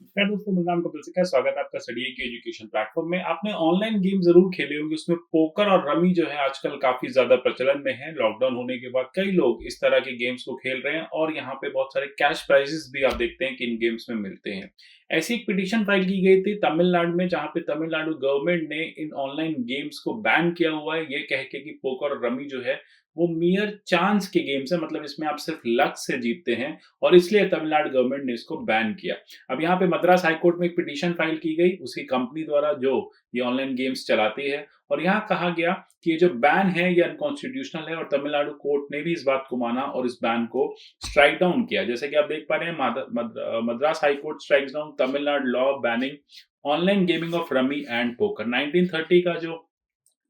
नमस्कार दोस्तों, मेरा नाम कपिल सिक्का है। स्वागत है आपका स्टडी की एजुकेशन प्लेटफॉर्म में। आपने ऑनलाइन गेम जरूर खेले होंगे, उसमें पोकर और रमी जो है आजकल काफी ज्यादा प्रचलन में है। लॉकडाउन होने के बाद कई लोग इस तरह के गेम्स को खेल रहे हैं और यहाँ पे बहुत सारे कैश प्राइजेस भी आप देखते हैं कि इन गेम्स में मिलते हैं। ऐसी एक पिटीशन फाइल की गई थी तमिलनाडु में, जहाँ पे तमिलनाडु गवर्नमेंट ने इन ऑनलाइन गेम्स को बैन किया हुआ है, ये कह के कि पोकर और रमी जो है वो मियर चांस के गेम्स है, मतलब इसमें आप सिर्फ लक से जीतते हैं और इसलिए तमिलनाडु गवर्नमेंट ने इसको बैन किया। अब यहाँ पे मद्रास हाई कोर्ट में एक पिटीशन फाइल की गई उसी कंपनी द्वारा जो ये ऑनलाइन गेम्स चलाती है, और यहाँ कहा गया कि ये जो बैन है ये अनकॉन्स्टिट्यूशनल है, और तमिलनाडु कोर्ट ने भी इस बात को माना और इस बैन को स्ट्राइक डाउन किया। जैसे कि आप देख पा रहे हैं, Madras high court strikes down Tamil Nadu law banning online gaming of rummy and poker. 1930 का जो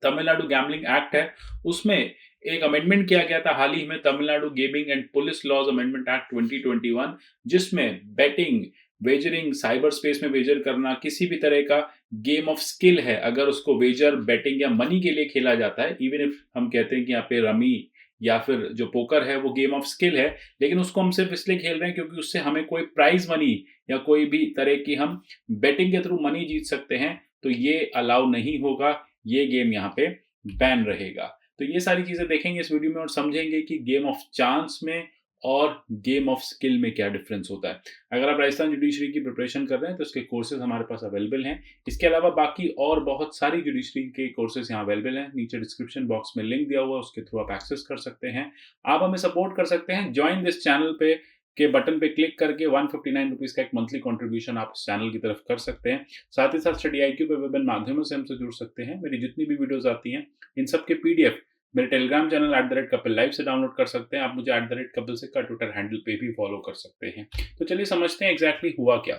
तमिलनाडु गैम्बलिंग एक्ट है उसमें एक अमेंडमेंट किया गया था हाल ही में, Tamil Nadu gaming and police laws amendment act 2021, जिसमें बेटिंग, वेजरिंग, साइबर स्पेस में वेजर करना, किसी भी तरह का गेम ऑफ स्किल है अगर उसको वेजर, बेटिंग या मनी के लिए खेला जाता है, इवन इफ हम कहते हैं कि यहाँ पे रमी या फिर जो पोकर है वो गेम ऑफ स्किल है, लेकिन उसको हम सिर्फ इसलिए खेल रहे हैं क्योंकि उससे हमें कोई प्राइज मनी या कोई भी तरह की हम बेटिंग के थ्रू मनी जीत सकते हैं, तो ये अलाउ नहीं होगा, ये गेम यहाँ पे बैन रहेगा। तो ये सारी चीजें देखेंगे इस वीडियो में और समझेंगे कि गेम ऑफ चांस में और गेम ऑफ स्किल में क्या डिफरेंस होता है। अगर आप राजस्थान जुडिशरी की प्रिपरेशन कर रहे हैं तो इसके कोर्सेज हमारे पास अवेलेबल हैं। इसके अलावा बाकी और बहुत सारी जुडिशरी के कोर्सेज यहाँ अवेलेबल हैं। नीचे डिस्क्रिप्शन बॉक्स में लिंक दिया हुआ है, उसके थ्रू आप एक्सेस कर सकते हैं। आप हमें सपोर्ट कर सकते हैं, ज्वाइन दिस चैनल पे के बटन पे क्लिक करके 159 रुपीज का एक मंथली कंट्रीब्यूशन आप इस चैनल की तरफ कर सकते हैं। साथ ही साथ स्टडी IQ पे विभिन्न माध्यमों से हमसे जुड़ सकते हैं। मेरी जितनी भी वीडियोस आती हैं इन सब के PDF मेरे टेलीग्राम चैनल @कपिल लाइव से डाउनलोड कर सकते हैं। आप मुझे @कपिल सिक्का ट्विटर हैंडल पे भी फॉलो कर सकते हैं। तो चलिए समझते हैं एग्जैक्टली हुआ क्या।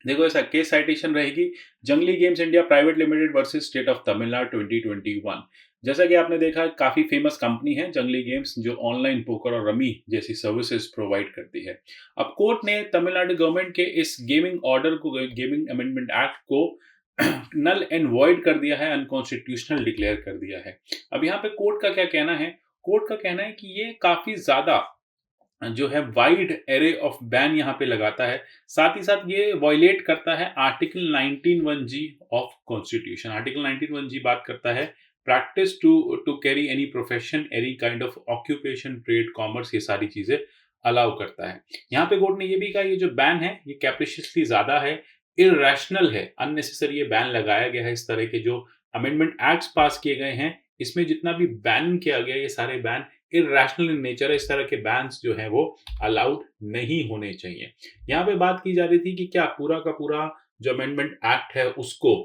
देखो, ऐसा केस साइटेशन रहेगी, जंगली games India private limited versus state of Tamil Nadu 2021। जैसा कि आपने देखा, काफी फेमस कंपनी है जंगली गेम्स, जो ऑनलाइन पोकर और रमी जैसी सर्विसेज प्रोवाइड करती है। अब कोर्ट ने तमिलनाडु गवर्नमेंट के इस गेमिंग ऑर्डर को, गेमिंग अमेंडमेंट एक्ट को नल एंड वॉइड कर दिया है, अनकॉन्स्टिट्यूशनल डिक्लेयर कर दिया है। अब यहाँ पे कोर्ट का क्या कहना है? कोर्ट का कहना है कि ये काफी ज्यादा जो है वाइड एरे ऑफ बैन यहाँ पे लगाता है। साथ ही साथ ये वायलेट करता है article 19(1)(g) of constitution. Article 19(1)(g) बात करता है practice to to carry any profession, any kind of occupation, trade, commerce, ये सारी चीजें अलाउ करता है। यहाँ पे कोर्ट ने ये भी कहा, ये जो बैन है ये कैप्रिशियसली ज्यादा है, इररेशनल है, अननेसेसरी ये बैन लगाया गया है। इस तरह के जो अमेंडमेंट एक्ट्स पास किए गए हैं, इसमें जितना भी बैन किया गया, ये सारे बैन इररेशनल इन नेचर है। इस तरह के बैन्स जो हैं वो अलाउड नहीं होने चाहिए। यहाँ पे बात की जा रही थी कि क्या पूरा का पूरा जो अमेंडमेंट एक्ट है उसको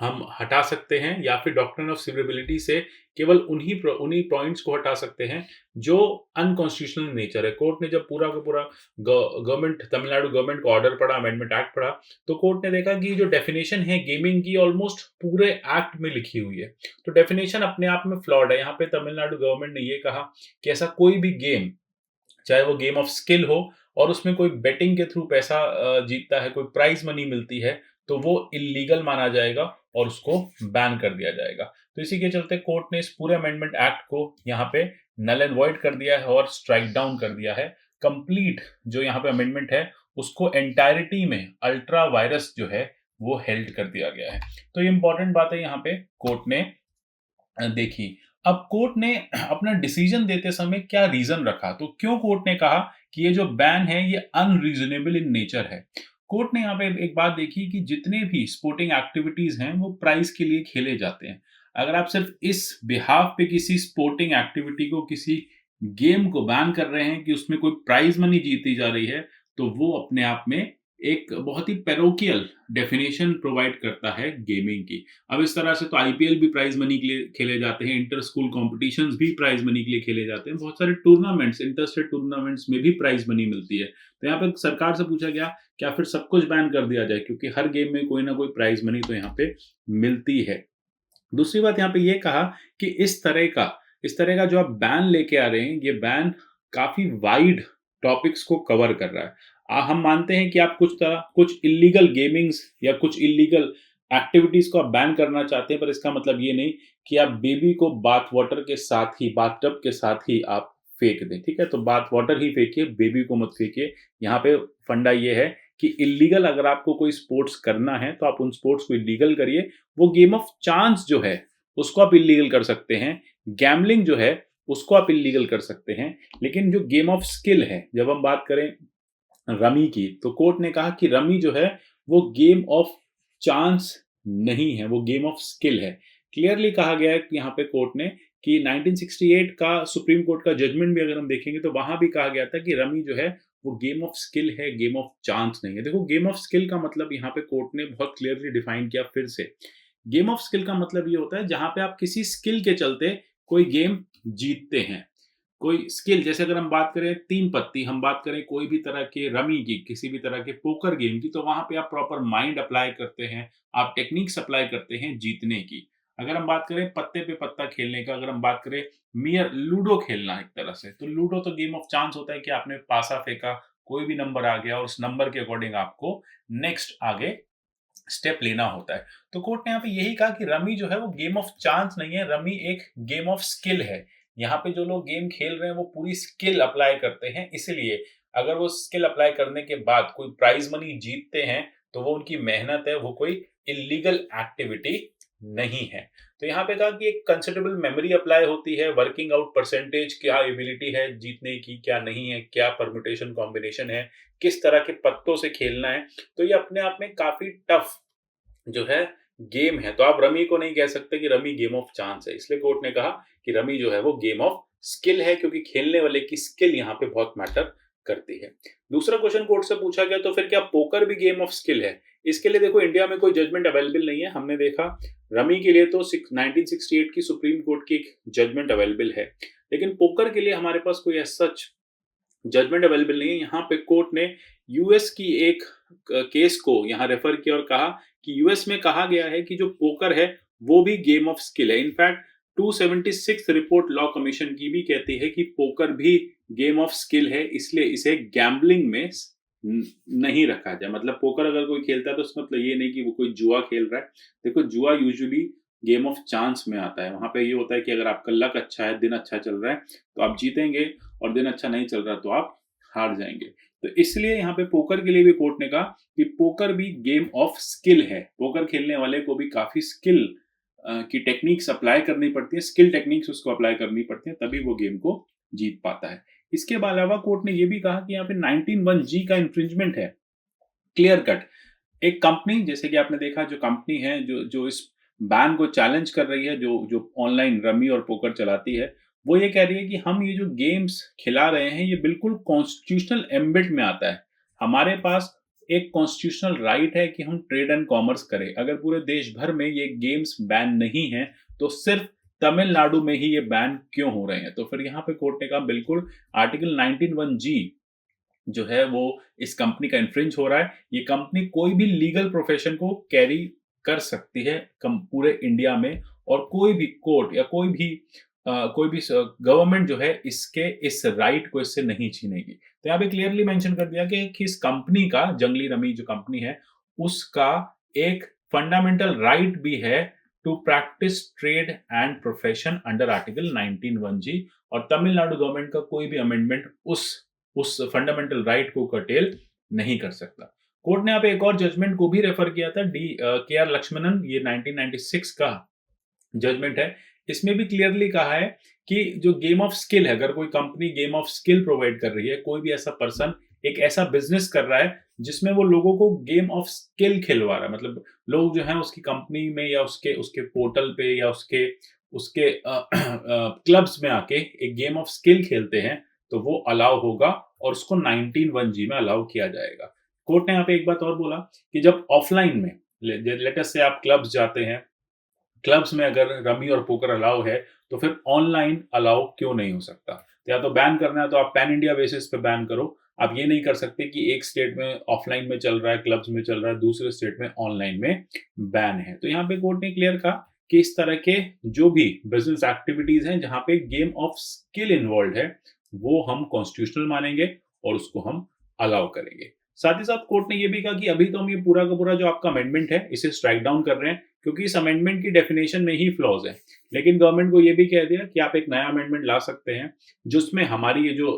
हम हटा सकते हैं, या फिर डॉक्ट्रिन ऑफ सिविलिटी से केवल उन्हीं पॉइंट्स को हटा सकते हैं जो अनकॉन्स्टिट्यूशनल नेचर है। कोर्ट ने जब पूरा का पूरा गवर्नमेंट, तमिलनाडु गवर्नमेंट का ऑर्डर पढ़ा, अमेंडमेंट एक्ट पढ़ा, तो कोर्ट ने देखा कि जो डेफिनेशन है गेमिंग की ऑलमोस्ट पूरे एक्ट में लिखी हुई है, तो डेफिनेशन अपने आप में फ्लॉड है। यहाँ पे तमिलनाडु गवर्नमेंट ने ये कहा कि ऐसा कोई भी गेम, चाहे वो गेम ऑफ स्किल हो और उसमें कोई बेटिंग के थ्रू पैसा जीतता है, कोई प्राइज मनी मिलती है, तो वो इलीगल माना जाएगा और उसको बैन कर दिया जाएगा। तो इसी के चलते कोर्ट ने इस पूरे अमेंडमेंट एक्ट को यहाँ पे नल एंड वॉइड कर दिया है और स्ट्राइक डाउन कर दिया है। कंप्लीट जो यहाँ पे अमेंडमेंट है उसको एंटायरिटी में अल्ट्रा वायरस जो है वो हेल्ड कर दिया गया है। तो ये इंपॉर्टेंट बात है, यहाँ पे कोर्ट ने देखी। अब कोर्ट ने अपना डिसीजन देते समय क्या रीजन रखा, तो क्यों कोर्ट ने कहा कि ये जो बैन है ये अनरीजनेबल इन नेचर है। कोर्ट ने यहाँ पे एक बात देखी कि जितने भी स्पोर्टिंग एक्टिविटीज हैं वो प्राइज के लिए खेले जाते हैं। अगर आप सिर्फ इस बिहाफ पे किसी स्पोर्टिंग एक्टिविटी को, किसी गेम को बैन कर रहे हैं कि उसमें कोई प्राइज मनी जीती जा रही है, तो वो अपने आप में एक बहुत ही पैरोकियल डेफिनेशन प्रोवाइड करता है गेमिंग की। अब इस तरह से तो IPL भी प्राइज मनी के लिए खेले जाते हैं, इंटर स्कूल कॉम्पिटिशन्स भी प्राइज मनी के लिए खेले जाते हैं, बहुत सारे टूर्नामेंट्स, इंटर स्टेट टूर्नामेंट्स में भी प्राइज मनी मिलती है। तो यहाँ पे सरकार से पूछा गया क्या फिर सब कुछ बैन कर दिया जाए, क्योंकि हर गेम में कोई ना कोई प्राइज मनी तो यहाँ पे मिलती है। दूसरी बात यहाँ पे ये कहा कि इस तरह का जो आप बैन लेके आ रहे हैं, ये बैन काफी वाइड टॉपिक्स को कवर कर रहा है। हम मानते हैं कि आप कुछ इलीगल गेमिंग्स या कुछ इलीगल एक्टिविटीज को आप बैन करना चाहते हैं, पर इसका मतलब ये नहीं कि आप बेबी को बाथ वाटर के साथ ही, बाथटब के साथ ही आप फेंक दें। ठीक है, तो बाथ वाटर ही फेंकिए, बेबी को मत फेंकिए। यहाँ पे फंडा ये है कि इल्लीगल अगर आपको कोई स्पोर्ट्स करना है तो आप उन स्पोर्ट्स को इल्लीगल करिए। वो गेम ऑफ चांस जो है उसको आप इल्लीगल कर सकते हैं। गैम्बलिंग जो है उसको आप इल्लीगल कर सकते हैं। लेकिन जो गेम ऑफ स्किल है, जब हम बात करें रमी की, तो कोर्ट ने कहा कि रमी जो है वो गेम ऑफ चांस नहीं है, वो गेम ऑफ स्किल है। क्लियरली कहा गया है कि यहाँ पे कोर्ट ने कि 1968 का सुप्रीम कोर्ट का जजमेंट भी अगर हम देखेंगे तो वहां भी कहा गया था कि रमी जो है वो गेम ऑफ स्किल है, गेम ऑफ चांस नहीं है। देखो, गेम ऑफ स्किल का मतलब यहाँ पे कोर्ट ने बहुत क्लियरली डिफाइन किया फिर से। गेम ऑफ स्किल का मतलब ये होता है जहां पे आप किसी स्किल के चलते कोई गेम जीतते हैं। कोई स्किल, जैसे अगर हम बात करें तीन पत्ती, हम बात करें कोई भी तरह के रमी की, किसी भी तरह के पोकर गेम की, तो वहां पे आप प्रॉपर माइंड अप्लाई करते हैं, आप टेक्निक्स अप्लाई करते हैं जीतने की। अगर हम बात करें पत्ते पे पत्ता खेलने का, अगर हम बात करें मियर लूडो खेलना एक तरह से, तो लूडो तो गेम ऑफ चांस होता है कि आपने पासा फेंका, कोई भी नंबर आ गया और उस नंबर के अकॉर्डिंग आपको नेक्स्ट आगे स्टेप लेना होता है। तो कोर्ट ने यहाँ पे यही कहा कि रमी जो है वो गेम ऑफ चांस नहीं है, रमी एक गेम ऑफ स्किल है। यहाँ पे जो लोग गेम खेल रहे हैं वो पूरी स्किल अप्लाई करते हैं, इसलिए अगर वो स्किल अप्लाई करने के बाद कोई प्राइज मनी जीतते हैं तो वो उनकी मेहनत है, वो कोई इलीगल एक्टिविटी नहीं है। तो यहाँ पे कहा कि एक कंसिडरेबल मेमोरी अप्लाई होती है, वर्किंग आउट परसेंटेज, क्या एबिलिटी है जीतने की, क्या नहीं है, क्या परम्यूटेशन कॉम्बिनेशन है, किस तरह के पत्तों से खेलना है। तो ये अपने आप में काफी टफ जो है गेम है। तो आप रमी को नहीं कह सकते कि रमी गेम ऑफ चांस है। इसलिए कोर्ट ने कहा कि रमी जो है वो गेम ऑफ स्किल है, क्योंकि खेलने वाले की स्किल यहाँ पे बहुत मैटर करती है। दूसरा क्वेश्चन कोर्ट से पूछा गया, तो फिर क्या पोकर भी गेम ऑफ स्किल है? इसके लिए देखो, इंडिया में कोई जजमेंट अवेलेबल नहीं है। हमने देखा रमी के लिए तो 1968 की सुप्रीम कोर्ट की एक जजमेंट अवेलेबल है, लेकिन पोकर के लिए हमारे पास कोई सच जजमेंट अवेलेबल नहीं है। यहाँ पे कोर्ट ने यूएस की एक केस को यहाँ रेफर किया और कहा कि यूएस में कहा गया है कि जो पोकर है वो भी गेम ऑफ स्किल है। इनफैक्ट 276 रिपोर्ट लॉ कमीशन की भी कहती है कि पोकर भी गेम ऑफ स्किल है, इसलिए इसे गैम्बलिंग में नहीं रखा जाए। मतलब पोकर अगर कोई खेलता है तो इसका मतलब ये नहीं कि वो कोई जुआ खेल रहा है। देखो, जुआ यूजुअली गेम ऑफ चांस में आता है। वहां पे ये होता है कि अगर आपका लक अच्छा है, दिन अच्छा चल रहा है तो आप जीतेंगे, और दिन अच्छा नहीं चल रहा तो आप हार जाएंगे। तो इसलिए यहाँ पे पोकर के लिए भी कोर्ट ने कहा कि पोकर भी गेम ऑफ स्किल है। पोकर खेलने वाले को भी काफी स्किल की टेक्निक्स अप्लाई करनी पड़ती है, स्किल टेक्निक्स उसको अप्लाई करनी पड़ती है, तभी वो गेम को जीत पाता है। इसके अलावा कोर्ट ने ये भी कहा कि यहाँ पे 19(1)(g का इंफ्रिंजमेंट है, क्लियर कट। एक कंपनी, जैसे कि आपने देखा, जो कंपनी है जो जो इस बैन को चैलेंज कर रही है, जो जो ऑनलाइन रमी और पोकर चलाती है, वो ये कह रही है कि हम ये जो गेम्स खिला रहे हैं ये बिल्कुल कॉन्स्टिट्यूशनल एम्बिट में आता है। हमारे पास एक कॉन्स्टिट्यूशनल राइट है कि हम ट्रेड एंड कॉमर्स करें। अगर पूरे देश भर में ये गेम्स बैन नहीं है तो सिर्फ तमिलनाडु में ही ये बैन क्यों हो रहे हैं? तो फिर यहाँ पे कोर्ट ने कहा बिल्कुल आर्टिकल 19(1)(g जो है वो इस कंपनी का इन्फ्रिंज हो रहा है। ये कंपनी कोई भी लीगल प्रोफेशन को कैरी कर सकती है पूरे इंडिया में, और कोई भी कोर्ट या कोई भी गवर्नमेंट जो है इसके इस राइट को इससे नहीं छीनेगी। तो यहाँ पे क्लियरली मेंशन कर दिया कि इस कंपनी का, जंगली रमी जो कंपनी है, उसका एक फंडामेंटल राइट भी है to practice trade and profession under article 19(1)(g, और तमिलनाडु गवर्नमेंट का कोई भी अमेंडमेंट उस फंडामेंटल राइट को कर्टेल नहीं कर सकता। कोर्ट ने यहाँ पे एक और जजमेंट को भी रेफर किया था, के आर लक्ष्मणन, ये 1996 का जजमेंट है। इसमें भी क्लियरली कहा है कि जो गेम ऑफ स्किल है, अगर कोई company game of skill provide कर रही है, कोई भी ऐसा पर्सन एक ऐसा बिजनेस कर रहा है जिसमें वो लोगों को गेम ऑफ स्किल खिलवा रहा है, मतलब लोग जो है उसकी कंपनी में या उसके उसके पोर्टल पे या उसके उसके क्लब्स में आके एक गेम ऑफ स्किल खेलते हैं, तो वो अलाउ होगा और उसको 19(1)(g में अलाउ किया जाएगा। कोर्ट ने यहाँ पे एक बात और बोला कि जब ऑफलाइन में, लेट अस से आप क्लब्स जाते हैं, क्लब्स में अगर रमी और पोकर अलाउ है तो फिर ऑनलाइन अलाउ क्यों नहीं हो सकता? तो या तो बैन करना है तो आप पैन इंडिया बेसिस पे बैन करो। आप ये नहीं कर सकते कि एक स्टेट में ऑफलाइन में चल रहा है, क्लब्स में चल रहा है, दूसरे स्टेट में ऑनलाइन में बैन है। तो यहाँ पे कोर्ट ने क्लियर कहा कि इस तरह के जो भी बिजनेस एक्टिविटीज हैं जहां पे गेम ऑफ स्किल इन्वॉल्व है, वो हम कॉन्स्टिट्यूशनल मानेंगे और उसको हम अलाउ करेंगे। साथ ही साथ कोर्ट ने यह भी कहा कि अभी तो हम ये पूरा का पूरा जो आपका अमेंडमेंट है इसे स्ट्राइक डाउन कर रहे हैं, क्योंकि इस अमेंडमेंट की डेफिनेशन में ही फ्लॉज है। लेकिन गवर्नमेंट को यह भी कह दिया कि आप एक नया अमेंडमेंट ला सकते हैं जिसमें हमारी ये जो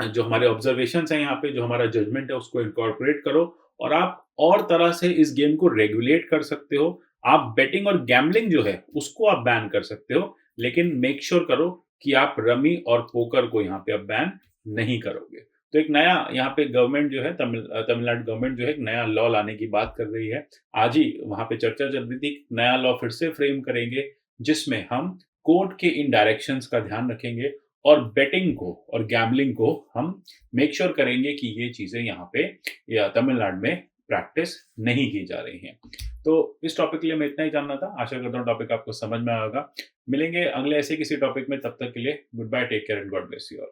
जो हमारे ऑब्जर्वेशंस हैं यहाँ पे, जो हमारा जजमेंट है उसको इनकॉर्पोरेट करो और आप और तरह से इस गेम को रेगुलेट कर सकते हो। आप बेटिंग और गैम्बलिंग जो है उसको आप बैन कर सकते हो, लेकिन मेक श्योर करो कि आप रमी और पोकर को यहाँ पे आप बैन नहीं करोगे। तो एक नया यहाँ पे गवर्नमेंट जो है तमिलनाडु गवर्नमेंट जो है एक नया लॉ लाने की बात कर रही है। आज ही वहाँ पे चर्चा चल रही थी, नया लॉ फिर से फ्रेम करेंगे जिसमें हम कोर्ट के इन डायरेक्शंस का ध्यान रखेंगे और बेटिंग को और गैम्बलिंग को हम मेक श्योर करेंगे कि ये चीज़ें यहाँ पे या तमिलनाडु में प्रैक्टिस नहीं की जा रही हैं। तो इस टॉपिक के लिए मैं इतना ही जानना था। आशा करता हूँ टॉपिक आपको समझ में आया होगा। मिलेंगे अगले ऐसे किसी टॉपिक में, तब तक के लिए goodbye, take care and God bless you all.